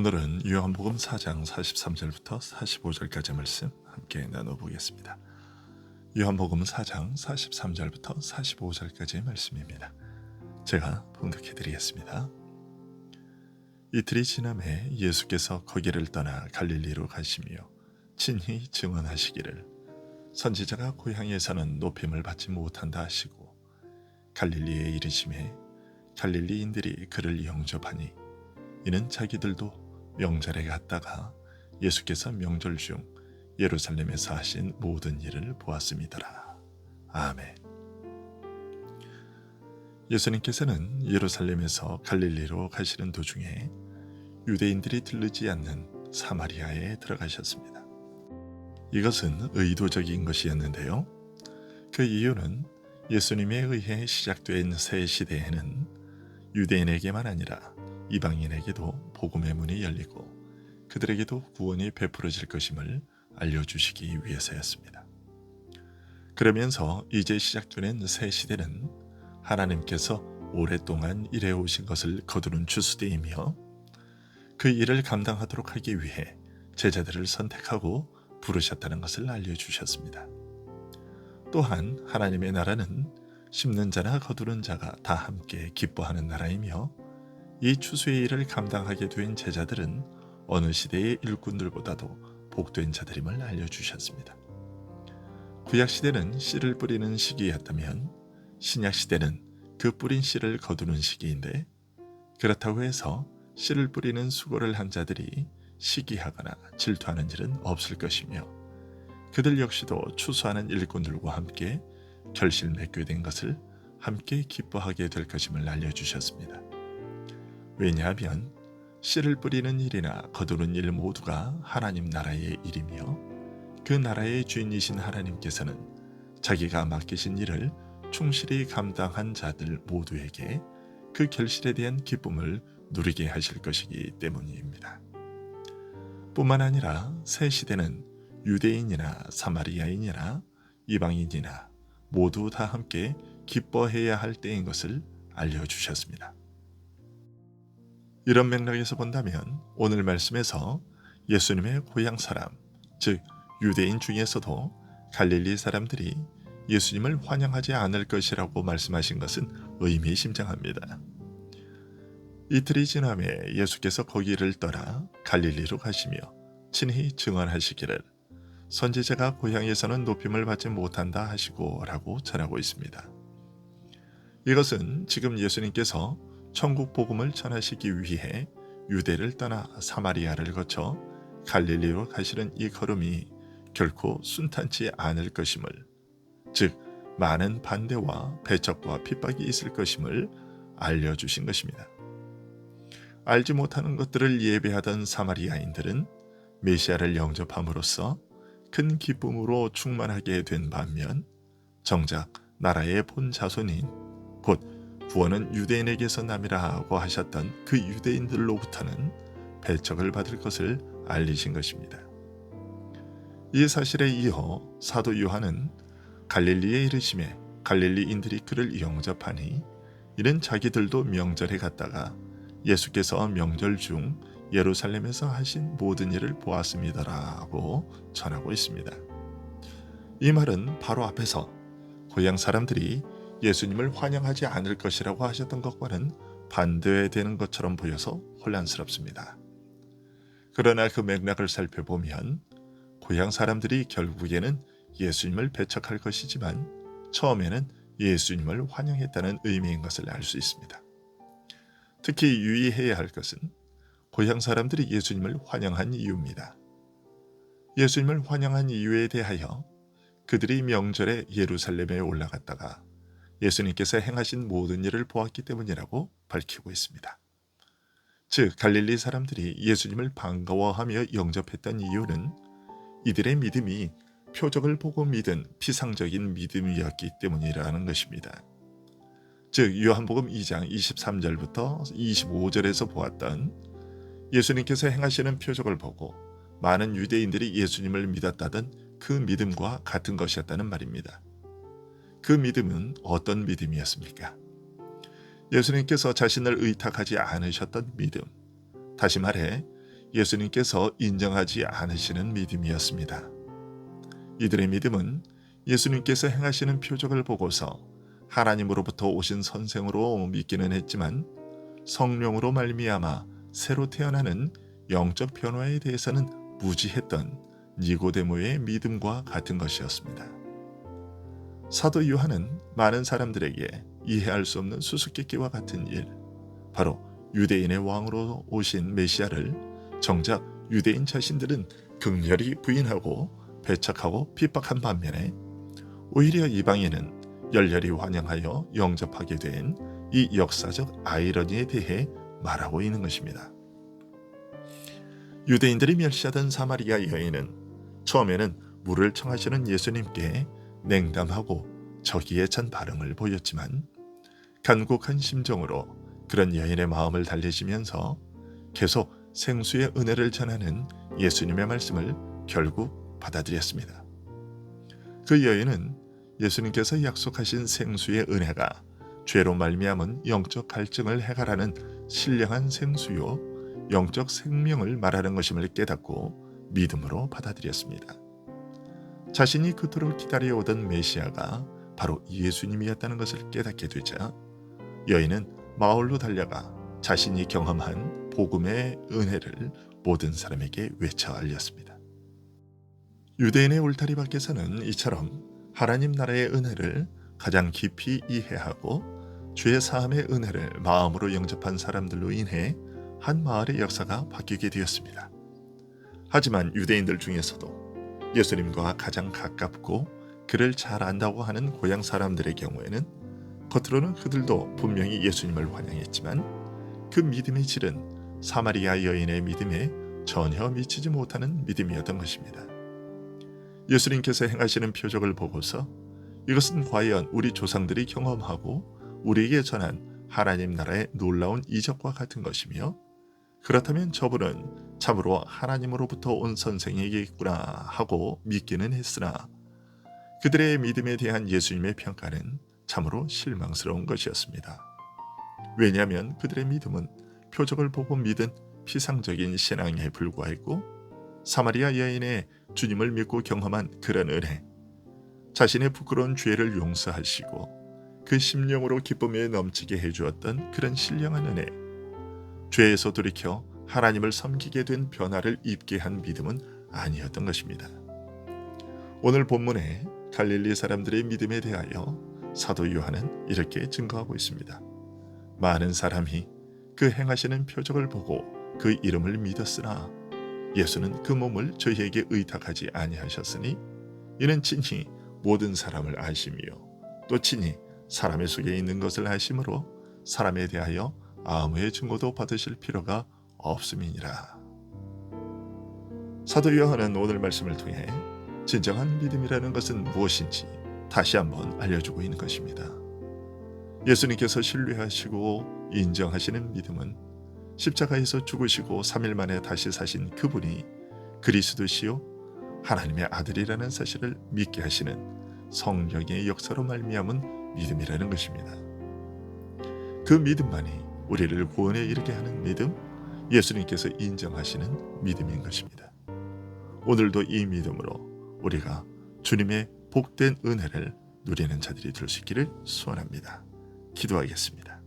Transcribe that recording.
오늘은 요한복음 4장 43절부터 45절까지 말씀 함께 나눠보겠습니다. 요한복음 4장 43절부터 45절까지의 말씀입니다. 제가 봉독해드리겠습니다. 이틀이 지남에 예수께서 거기를 떠나 갈릴리로 가시며 친히 증언하시기를 선지자가 고향에서는 높임을 받지 못한다 하시고 갈릴리에 이르심에 갈릴리인들이 그를 영접하니 이는 자기들도 명절에 갔다가 예수께서 명절 중 예루살렘에서 하신 모든 일을 보았음이더라. 아멘. 예수님께서는 예루살렘에서 갈릴리로 가시는 도중에 유대인들이 들르지 않는 사마리아에 들어가셨습니다. 이것은 의도적인 것이었는데요. 그 이유는 예수님에 의해 시작된 새 시대에는 유대인에게만 아니라 이방인에게도 복음의 문이 열리고 그들에게도 구원이 베풀어질 것임을 알려주시기 위해서였습니다. 그러면서 이제 시작되는 새 시대는 하나님께서 오랫동안 일해오신 것을 거두는 추수대이며 그 일을 감당하도록 하기 위해 제자들을 선택하고 부르셨다는 것을 알려주셨습니다. 또한 하나님의 나라는 심는 자나 거두는 자가 다 함께 기뻐하는 나라이며 이 추수의 일을 감당하게 된 제자들은 어느 시대의 일꾼들보다도 복된 자들임을 알려주셨습니다. 구약시대는 씨를 뿌리는 시기였다면 신약시대는 그 뿌린 씨를 거두는 시기인데 그렇다고 해서 씨를 뿌리는 수고를 한 자들이 시기하거나 질투하는 일은 없을 것이며 그들 역시도 추수하는 일꾼들과 함께 결실 맺게 된 것을 함께 기뻐하게 될 것임을 알려주셨습니다. 왜냐하면 씨를 뿌리는 일이나 거두는 일 모두가 하나님 나라의 일이며 그 나라의 주인이신 하나님께서는 자기가 맡기신 일을 충실히 감당한 자들 모두에게 그 결실에 대한 기쁨을 누리게 하실 것이기 때문입니다. 뿐만 아니라 새 시대는 유대인이나 사마리아인이나 이방인이나 모두 다 함께 기뻐해야 할 때인 것을 알려주셨습니다. 이런 맥락에서 본다면 오늘 말씀에서 예수님의 고향 사람, 즉 유대인 중에서도 갈릴리 사람들이 예수님을 환영하지 않을 것이라고 말씀하신 것은 의미심장합니다. 이틀이 지남에 예수께서 거기를 떠나 갈릴리로 가시며 친히 증언하시기를 선지자가 고향에서는 높임을 받지 못한다 하시고 라고 전하고 있습니다. 이것은 지금 예수님께서 천국 복음을 전하시기 위해 유대를 떠나 사마리아를 거쳐 갈릴리로 가시는 이 걸음이 결코 순탄치 않을 것임을, 즉 많은 반대와 배척과 핍박이 있을 것임을 알려주신 것입니다. 알지 못하는 것들을 예배하던 사마리아인들은 메시아를 영접함으로써 큰 기쁨으로 충만하게 된 반면 정작 나라의 본 자손인 곧 구원은 유대인에게서 남이라고 하셨던 그 유대인들로부터는 배척을 받을 것을 알리신 것입니다. 이 사실에 이어 사도 요한은 갈릴리에 이르심에 갈릴리인들이 그를 영접하니 이는 자기들도 명절에 갔다가 예수께서 명절 중 예루살렘에서 하신 모든 일을 보았음이더라고 전하고 있습니다. 이 말은 바로 앞에서 고향 사람들이 예수님을 환영하지 않을 것이라고 하셨던 것과는 반대되는 것처럼 보여서 혼란스럽습니다. 그러나 그 맥락을 살펴보면 고향 사람들이 결국에는 예수님을 배척할 것이지만 처음에는 예수님을 환영했다는 의미인 것을 알 수 있습니다. 특히 유의해야 할 것은 고향 사람들이 예수님을 환영한 이유입니다. 예수님을 환영한 이유에 대하여 그들이 명절에 예루살렘에 올라갔다가 예수님께서 행하신 모든 일을 보았기 때문이라고 밝히고 있습니다. 즉 갈릴리 사람들이 예수님을 반가워하며 영접했던 이유는 이들의 믿음이 표적을 보고 믿은 피상적인 믿음이었기 때문이라는 것입니다. 즉 요한복음 2장 23절부터 25절에서 보았던 예수님께서 행하시는 표적을 보고 많은 유대인들이 예수님을 믿었다던 그 믿음과 같은 것이었다는 말입니다. 그 믿음은 어떤 믿음이었습니까? 예수님께서 자신을 의탁하지 않으셨던 믿음, 다시 말해 예수님께서 인정하지 않으시는 믿음이었습니다. 이들의 믿음은 예수님께서 행하시는 표적을 보고서 하나님으로부터 오신 선생으로 믿기는 했지만 성령으로 말미암아 새로 태어나는 영적 변화에 대해서는 무지했던 니고데모의 믿음과 같은 것이었습니다. 사도 요한은 많은 사람들에게 이해할 수 없는 수수께끼와 같은 일, 바로 유대인의 왕으로 오신 메시아를 정작 유대인 자신들은 극렬히 부인하고 배척하고 핍박한 반면에 오히려 이방인은 열렬히 환영하여 영접하게 된 이 역사적 아이러니에 대해 말하고 있는 것입니다. 유대인들이 멸시하던 사마리아 여인은 처음에는 물을 청하시는 예수님께 냉담하고 저기에 찬 반응을 보였지만 간곡한 심정으로 그런 여인의 마음을 달래시면서 계속 생수의 은혜를 전하는 예수님의 말씀을 결국 받아들였습니다. 그 여인은 예수님께서 약속하신 생수의 은혜가 죄로 말미암은 영적 갈증을 해결하는 신령한 생수요 영적 생명을 말하는 것임을 깨닫고 믿음으로 받아들였습니다. 자신이 그토록 기다려오던 메시아가 바로 예수님이었다는 것을 깨닫게 되자 여인은 마을로 달려가 자신이 경험한 복음의 은혜를 모든 사람에게 외쳐 알렸습니다. 유대인의 울타리 밖에서는 이처럼 하나님 나라의 은혜를 가장 깊이 이해하고 죄 사함의 은혜를 마음으로 영접한 사람들로 인해 한 마을의 역사가 바뀌게 되었습니다. 하지만 유대인들 중에서도 예수님과 가장 가깝고 그를 잘 안다고 하는 고향 사람들의 경우에는 겉으로는 그들도 분명히 예수님을 환영했지만 그 믿음의 질은 사마리아 여인의 믿음에 전혀 미치지 못하는 믿음이었던 것입니다. 예수님께서 행하시는 표적을 보고서 이것은 과연 우리 조상들이 경험하고 우리에게 전한 하나님 나라의 놀라운 이적과 같은 것이며 그렇다면 저분은 참으로 하나님으로부터 온 선생이겠구나 하고 믿기는 했으나 그들의 믿음에 대한 예수님의 평가는 참으로 실망스러운 것이었습니다. 왜냐하면 그들의 믿음은 표적을 보고 믿은 피상적인 신앙에 불과했고 사마리아 여인의 주님을 믿고 경험한 그런 은혜, 자신의 부끄러운 죄를 용서하시고 그 심령으로 기쁨에 넘치게 해주었던 그런 신령한 은혜, 죄에서 돌이켜 하나님을 섬기게 된 변화를 입게 한 믿음은 아니었던 것입니다. 오늘 본문에 갈릴리 사람들의 믿음에 대하여 사도 요한은 이렇게 증거하고 있습니다. 많은 사람이 그 행하시는 표적을 보고 그 이름을 믿었으나 예수는 그 몸을 저희에게 의탁하지 아니하셨으니 이는 친히 모든 사람을 아시며 또 친히 사람의 속에 있는 것을 아심으로 사람에 대하여 아무의 증거도 받으실 필요가 없음이니라. 사도 요한은 오늘 말씀을 통해 진정한 믿음이라는 것은 무엇인지 다시 한번 알려주고 있는 것입니다. 예수님께서 신뢰하시고 인정하시는 믿음은 십자가에서 죽으시고 3일 만에 다시 사신 그분이 그리스도시요 하나님의 아들이라는 사실을 믿게 하시는 성령의 역사로 말미암은 믿음이라는 것입니다. 그 믿음만이 우리를 구원에 이르게 하는 믿음, 예수님께서 인정하시는 믿음인 것입니다. 오늘도 이 믿음으로 우리가 주님의 복된 은혜를 누리는 자들이 될 수 있기를 소원합니다. 기도하겠습니다.